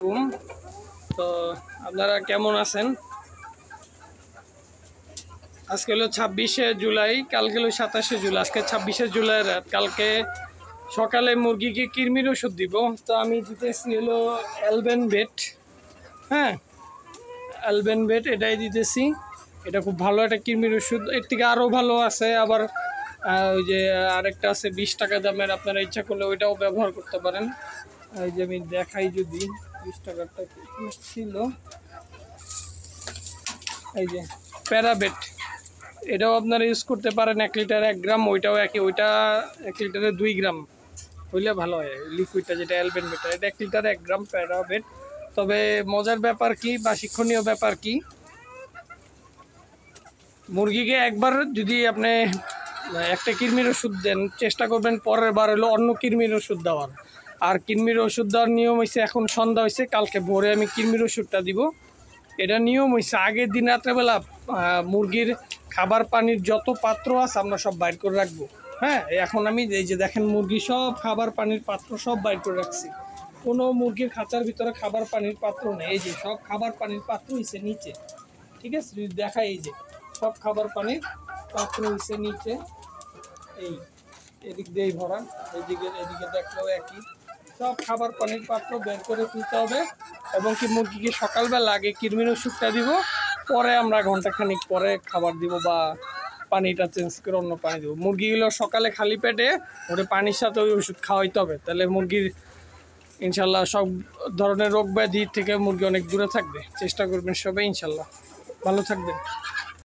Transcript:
তো আপনারা কেমন আছেন? আজকে হলো 26শে জুলাই, কালকে হলো 27শে জুলাই। আজকে 26শে জুলাই রাত। কালকে সকালে মুরগিকে কৃমির ওষুধ দিব। তো আমি দিতেছি হলো অ্যালবেনভেট। হ্যাঁ, অ্যালবেনভেট এটাই দিতেছি। এটা খুব ভালো একটা কৃমির ওষুধ। এর থেকে আরও ভালো আছে। আবার ওই যে আরেকটা আছে 20 টাকা দামের, আপনারা ইচ্ছা করলে ওইটাও ব্যবহার করতে পারেন। এই যে আমি দেখাই, যদি 20 টাকারটা ছিল, এই যে প্যারাবেট, এটাও আপনারা ইউজ করতে পারেন। 1 লিটারে 1 গ্রাম, ওইটাও একই। ওইটা 1 লিটারে 2 গ্রাম হইলে ভালো হয়। লিকুইডটা যেটা অ্যালবেনভেটটা, এটা 1 লিটারে 1 গ্রাম প্যারাবেট। তবে মজার ব্যাপার কি বা শিক্ষণীয় ব্যাপার কি, মুরগিকে একবার যদি আপনি একটা কৃমির ওষুধ দেন, চেষ্টা করবেন পরের বার হলো অন্য কৃমির ওষুধ দেওয়ার। আর কৃমির ওষুধ দেওয়ার নিয়ম হয়েছে, এখন সন্ধ্যা হয়েছে, কালকে ভোরে আমি কৃমির ওষুধটা দিব। এটা নিয়ম হয়েছে, আগের দিন রাত্রেবেলা মুরগির খাবার পানির যত পাত্র আছে আমরা সব বাইর করে রাখবো। হ্যাঁ, এখন আমি এই যে দেখেন, মুরগি সব খাবার পানির পাত্র সব বাইর করে রাখছি। কোনো মুরগির খাঁচার ভিতরে খাবার পানির পাত্র নেই। এই যে সব খাবার পানির পাত্র হয়েছে নিচে। ঠিক আছে, যদি দেখাই, এই যে সব খাবার পানির পাত্র হয়েছে নিচে। এই এদিক দিয়েই ভরা, এদিকে দেখলেও একই। সব খাবার পানির পাত্র বের করে তুলতে হবে। এবং কি মুরগিকে সকালবেলা আগে কৃমির ওষুধটা দিব, পরে আমরা ঘন্টাখানিক পরে খাবার দিব বা পানিটা চেঞ্জ করে অন্য পানি দেবো। মুরগিগুলো সকালে খালি পেটে ওটা পানির সাথে ওই ওষুধ খাওয়াইতে হবে। তাহলে মুরগির ইনশাল্লাহ সব ধরনের রোগ ব্যাধি থেকে মুরগি অনেক দূরে থাকবে। চেষ্টা করবেন সবাই, ইনশাল্লাহ ভালো থাকবেন।